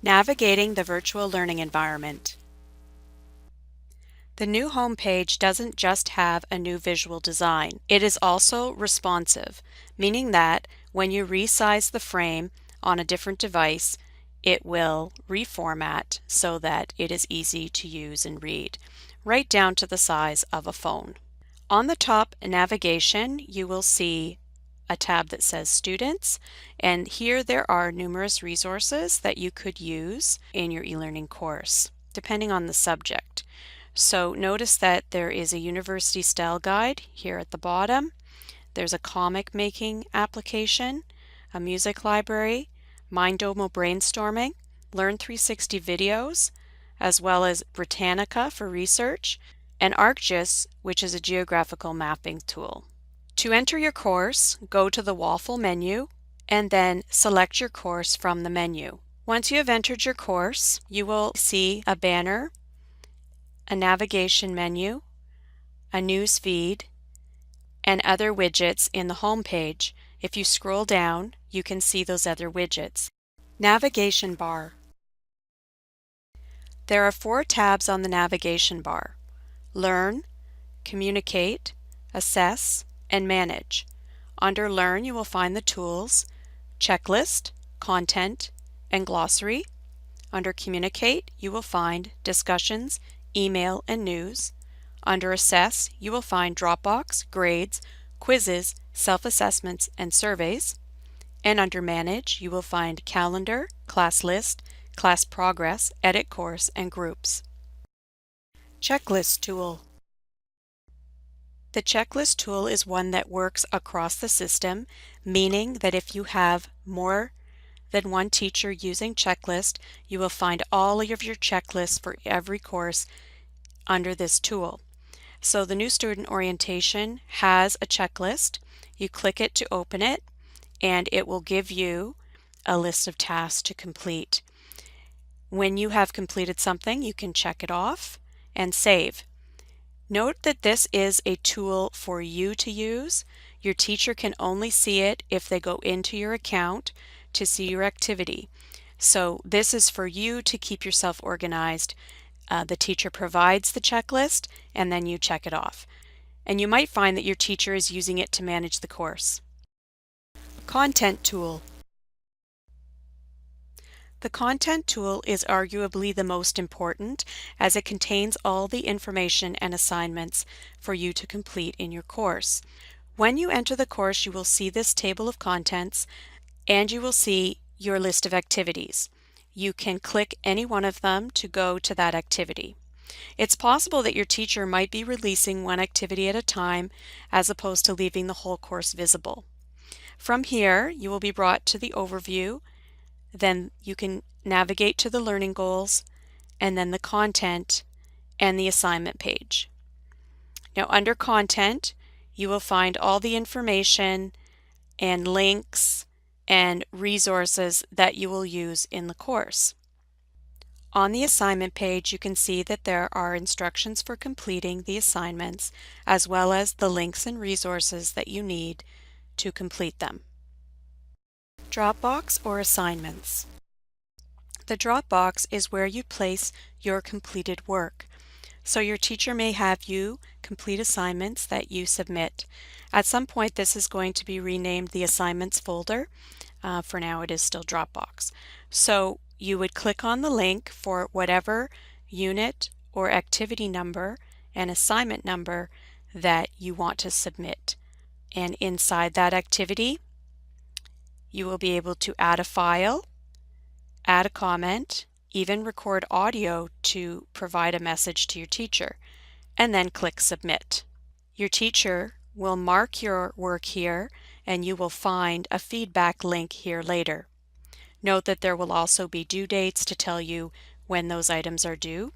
Navigating the virtual learning environment. The new home page doesn't just have a new visual design. It is also responsive, meaning that when you resize the frame on a different device, it will reformat so that it is easy to use and read, right down to the size of a phone. On the top navigation, you will see a tab that says Students, and here there are numerous resources that you could use in your e-learning course, depending on the subject. So notice that there is a university style guide here at the bottom. There's a comic making application, a music library, Mindomo brainstorming, Learn 360 videos, as well as Britannica for research, and ArcGIS, which is a geographical mapping tool. To enter your course, go to the waffle menu and then select your course from the menu. Once you have entered your course, you will see a banner, a navigation menu, a news feed, and other widgets in the home page. If you scroll down, you can see those other widgets. Navigation bar. There are 4 tabs on the navigation bar: Learn, Communicate, Assess, and Manage. Under Learn, you will find the tools, Checklist, Content, and Glossary. Under Communicate, you will find Discussions, Email, and News. Under Assess, you will find Dropbox, Grades, Quizzes, Self-Assessments, and Surveys. And under Manage, you will find Calendar, Class List, Class Progress, Edit Course, and Groups. Checklist tool. The checklist tool is one that works across the system, meaning that if you have more than one teacher using checklist, you will find all of your checklists for every course under this tool. So the new student orientation has a checklist. You click it to open it, and it will give you a list of tasks to complete. When you have completed something, you can check it off and save. Note that this is a tool for you to use. Your teacher can only see it if they go into your account to see your activity. So this is for you to keep yourself organized. The teacher provides the checklist and then you check it off. And you might find that your teacher is using it to manage the course. Content tool. The content tool is arguably the most important, as it contains all the information and assignments for you to complete in your course. When you enter the course, you will see this table of contents and you will see your list of activities. You can click any one of them to go to that activity. It's possible that your teacher might be releasing one activity at a time as opposed to leaving the whole course visible. From here, you will be brought to the overview. Then you can navigate to the learning goals, and then the content and the assignment page. Now under content, you will find all the information and links and resources that you will use in the course. On the assignment page, you can see that there are instructions for completing the assignments, as well as the links and resources that you need to complete them. Dropbox or assignments. The Dropbox is where you place your completed work. So your teacher may have you complete assignments that you submit. At some point this is going to be renamed the assignments folder. For now it is still Dropbox. So you would click on the link for whatever unit or activity number and assignment number that you want to submit. And inside that activity, you will be able to add a file, add a comment, even record audio to provide a message to your teacher, and then click Submit. Your teacher will mark your work here, and you will find a feedback link here later. Note that there will also be due dates to tell you when those items are due.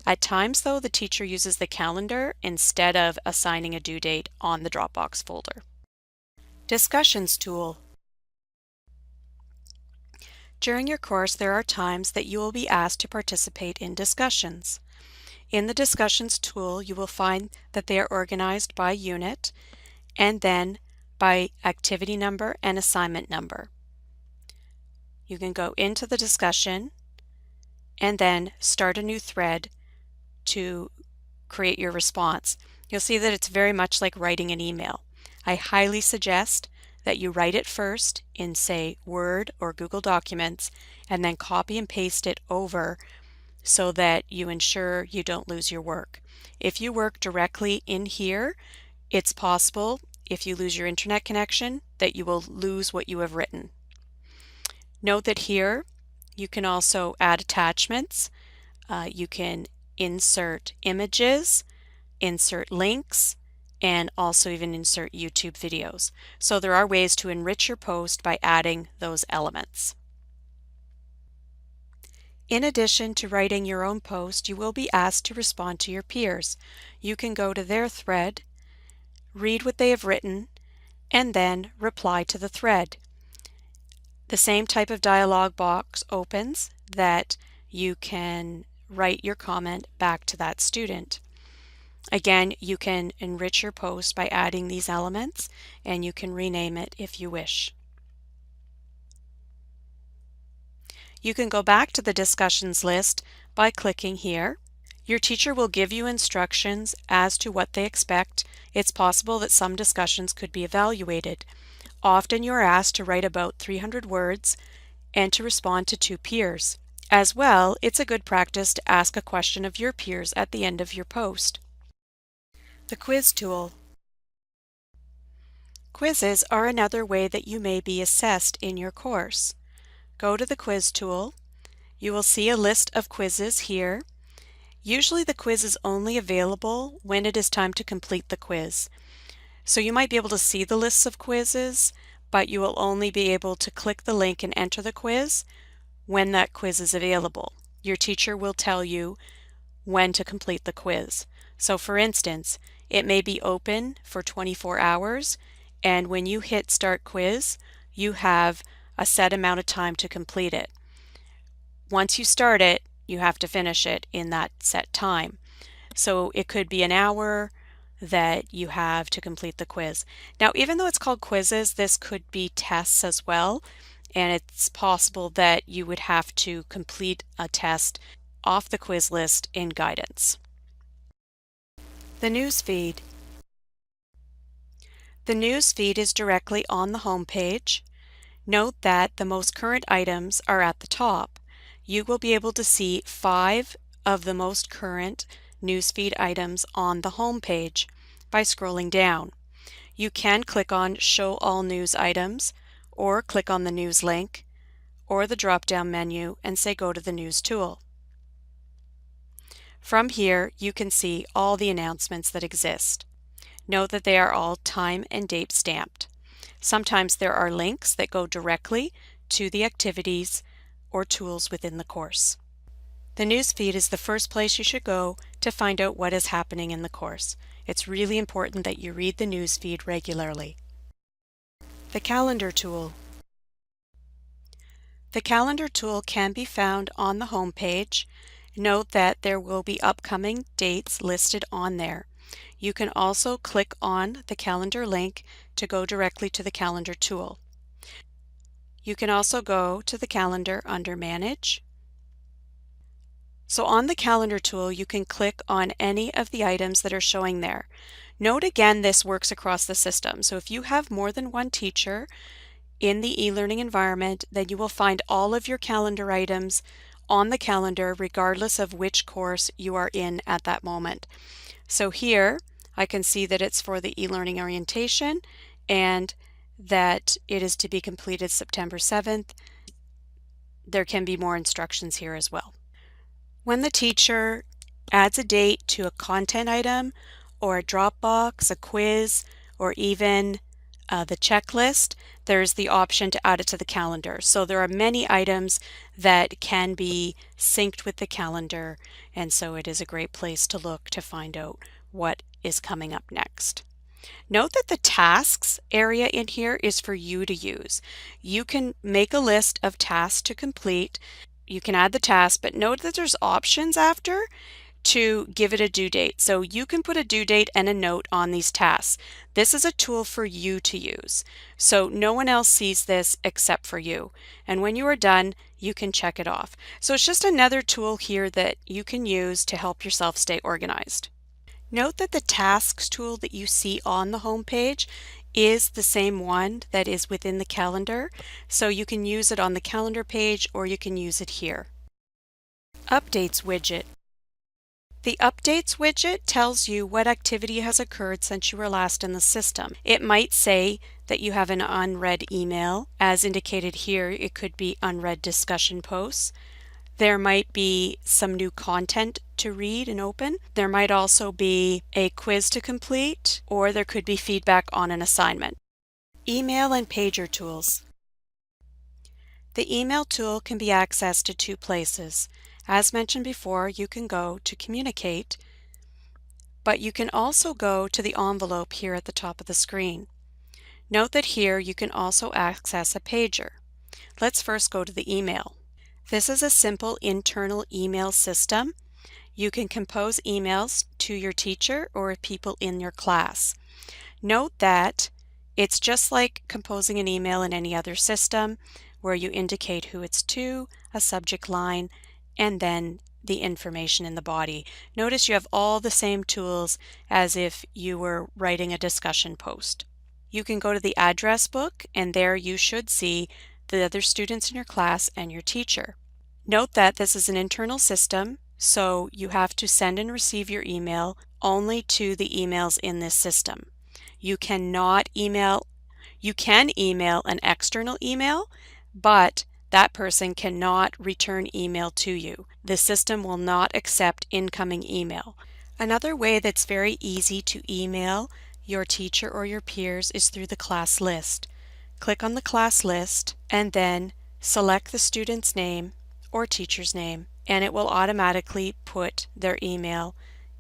At times, though, the teacher uses the calendar instead of assigning a due date on the Dropbox folder. Discussions tool. During your course, there are times that you will be asked to participate in discussions. In the Discussions tool, you will find that they are organized by unit and then by activity number and assignment number. You can go into the discussion, and then start a new thread to create your response. You'll see that it's very much like writing an email. I highly suggest that you write it first in, say, Word or Google Documents, and then copy and paste it over so that you ensure you don't lose your work. If you work directly in here, it's possible, if you lose your internet connection, that you will lose what you have written. Note that here you can also add attachments. You can insert images, insert links, and also even insert YouTube videos. So there are ways to enrich your post by adding those elements. In addition to writing your own post, you will be asked to respond to your peers. You can go to their thread, read what they have written, and then reply to the thread. The same type of dialog box opens that you can write your comment back to that student. Again, you can enrich your post by adding these elements, and you can rename it if you wish. You can go back to the discussions list by clicking here. Your teacher will give you instructions as to what they expect. It's possible that some discussions could be evaluated. Often you are asked to write about 300 words and to respond to 2 peers. As well, it's a good practice to ask a question of your peers at the end of your post. The quiz tool. Quizzes are another way that you may be assessed in your course. Go to the quiz tool. You will see a list of quizzes here. Usually the quiz is only available when it is time to complete the quiz. So you might be able to see the lists of quizzes, but you will only be able to click the link and enter the quiz when that quiz is available. Your teacher will tell you when to complete the quiz. So for instance, it may be open for 24 hours, and when you hit Start Quiz, you have a set amount of time to complete it. Once you start it, you have to finish it in that set time. So it could be an hour that you have to complete the quiz. Now, even though it's called quizzes, this could be tests as well, and it's possible that you would have to complete a test off the quiz list in guidance. The news feed. The news feed is directly on the home page. Note that the most current items are at the top. You will be able to see 5 of the most current newsfeed items on the home page by scrolling down. You can click on Show All News Items, or click on the news link, or the drop-down menu and say Go to the News tool. From here, you can see all the announcements that exist. Note that they are all time and date stamped. Sometimes there are links that go directly to the activities or tools within the course. The newsfeed is the first place you should go to find out what is happening in the course. It's really important that you read the newsfeed regularly. The calendar tool. The calendar tool can be found on the home page. Note that there will be upcoming dates listed on there. You can also click on the calendar link to go directly to the calendar tool. You can also go to the calendar under Manage. So on the calendar tool, you can click on any of the items that are showing there. Note again, this works across the system. So if you have more than one teacher in the e-learning environment, then you will find all of your calendar items on the calendar regardless of which course you are in at that moment. So here I can see that it's for the e-learning orientation and that it is to be completed September 7th. There can be more instructions here as well. When the teacher adds a date to a content item or a Dropbox, a quiz, or even the checklist, there's the option to add it to the calendar. So there are many items that can be synced with the calendar, and so it is a great place to look to find out what is coming up next. Note that the tasks area in here is for you to use. You can make a list of tasks to complete. You can add the task, but note that there's options after to give it a due date. So you can put a due date and a note on these tasks. This is a tool for you to use. So no one else sees this except for you. And when you are done, you can check it off. So it's just another tool here that you can use to help yourself stay organized. Note that the Tasks tool that you see on the home page is the same one that is within the calendar, so you can use it on the calendar page or you can use it here. Updates widget. The Updates widget tells you what activity has occurred since you were last in the system. It might say that you have an unread email. As indicated here, it could be unread discussion posts. There might be some new content to read and open. There might also be a quiz to complete, or there could be feedback on an assignment. Email and pager tools. The email tool can be accessed to two places. As mentioned before, you can go to Communicate, but you can also go to the envelope here at the top of the screen. Note that here you can also access a pager. Let's first go to the email. This is a simple internal email system. You can compose emails to your teacher or people in your class. Note that it's just like composing an email in any other system where you indicate who it's to, a subject line, and then the information in the body. Notice you have all the same tools as if you were writing a discussion post. You can go to the address book, and there you should see the other students in your class and your teacher. Note that this is an internal system, so you have to send and receive your email only to the emails in this system. You can email an external email, but that person cannot return email to you. The system will not accept incoming email. Another way that's very easy to email your teacher or your peers is through the class list. Click on the class list and then select the student's name or teacher's name, and it will automatically put their email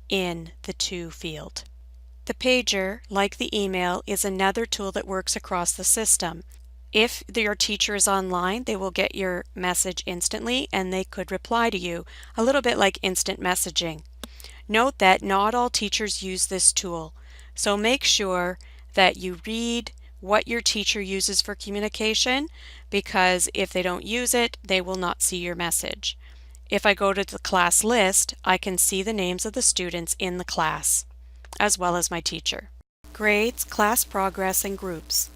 in the To field. The pager, like the email, is another tool that works across the system. If your teacher is online, they will get your message instantly and they could reply to you, a little bit like instant messaging. Note that not all teachers use this tool, so make sure that you read what your teacher uses for communication, because if they don't use it, they will not see your message. If I go to the class list, I can see the names of the students in the class, as well as my teacher. Grades, class progress, and groups.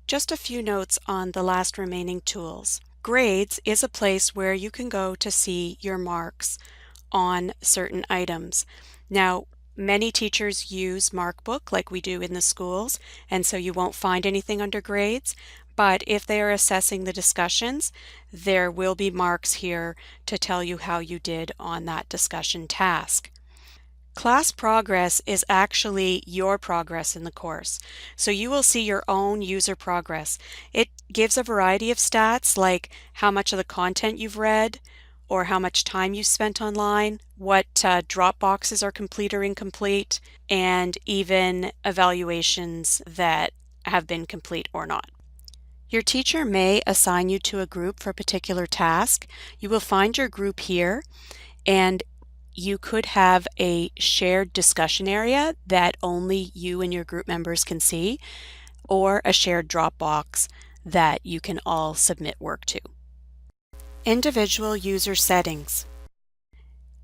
Just a few notes on the last remaining tools. Grades is a place where you can go to see your marks on certain items. Now, many teachers use Markbook like we do in the schools, and so you won't find anything under grades, but if they are assessing the discussions, there will be marks here to tell you how you did on that discussion task. Class progress is actually your progress in the course. So you will see your own user progress. It gives a variety of stats like how much of the content you've read or how much time you spent online, what Dropboxes are complete or incomplete, and even evaluations that have been complete or not. Your teacher may assign you to a group for a particular task. You will find your group here, and you could have a shared discussion area that only you and your group members can see, or a shared Dropbox that you can all submit work to. Individual user settings.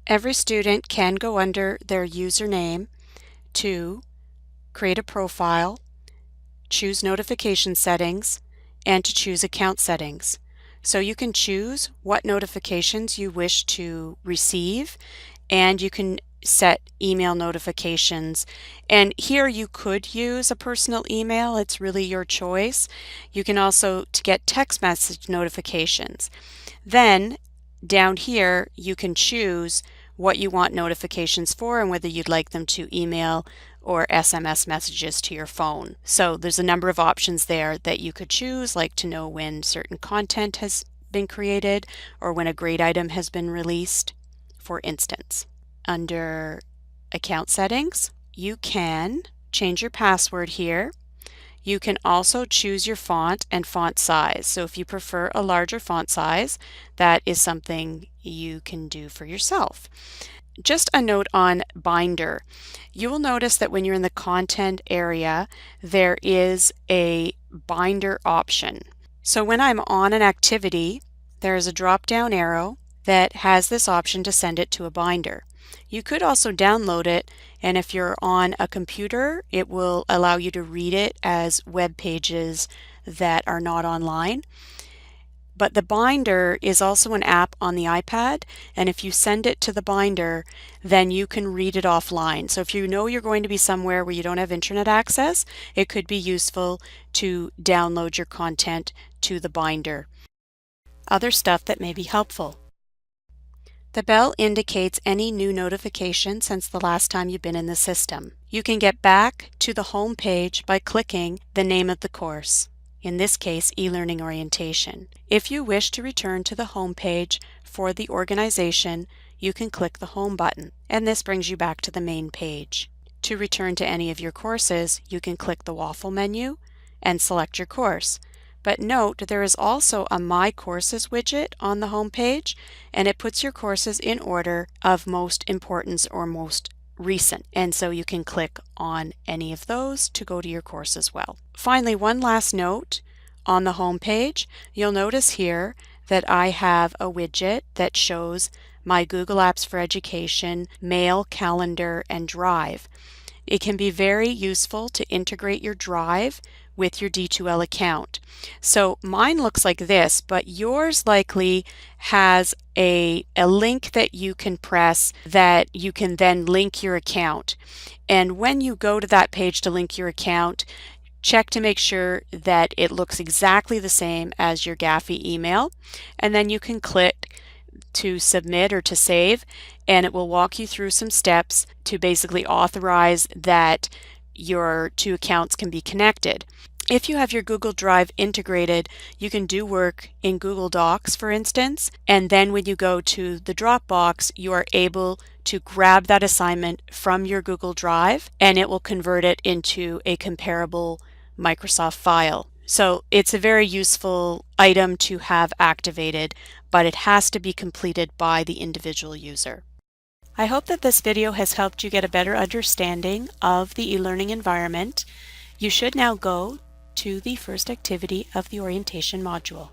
Every student can go under their username to create a profile, choose notification settings, and to choose account settings. So you can choose what notifications you wish to receive, and you can set email notifications. And here you could use a personal email. It's really your choice. You can also get text message notifications. Then down here you can choose what you want notifications for and whether you'd like them to email or SMS messages to your phone. So there's a number of options there that you could choose, like to know when certain content has been created or when a grade item has been released, for instance. Under account settings, you can change your password here. You can also choose your font and font size. So if you prefer a larger font size, that is something you can do for yourself. Just a note on binder. You will notice that when you're in the content area, there is a binder option. So when I'm on an activity, there is a drop-down arrow that has this option to send it to a binder. You could also download it, and if you're on a computer, it will allow you to read it as web pages that are not online. But the binder is also an app on the iPad, and if you send it to the binder, then you can read it offline. So if you know you're going to be somewhere where you don't have internet access, it could be useful to download your content to the binder. Other stuff that may be helpful. The bell indicates any new notification since the last time you've been in the system. You can get back to the home page by clicking the name of the course, in this case, e-learning orientation. If you wish to return to the home page for the organization, you can click the home button, and this brings you back to the main page. To return to any of your courses, you can click the waffle menu and select your course. But note, there is also a My Courses widget on the home page, and it puts your courses in order of most importance or most recent, and so you can click on any of those to go to your course as well. Finally, one last note on the home page, you'll notice here that I have a widget that shows my Google Apps for Education, Mail, Calendar, and Drive. It can be very useful to integrate your Drive with your D2L account. So mine looks like this, but yours likely has a link that you can press that you can then link your account. And when you go to that page to link your account, check to make sure that it looks exactly the same as your Gaphy email, and then you can click to submit or to save, and it will walk you through some steps to basically authorize that your two accounts can be connected. If you have your Google Drive integrated, you can do work in Google Docs, for instance, and then when you go to the Dropbox, you are able to grab that assignment from your Google Drive, and it will convert it into a comparable Microsoft file. So it's a very useful item to have activated, but it has to be completed by the individual user. I hope that this video has helped you get a better understanding of the e-learning environment. You should now go to the first activity of the orientation module.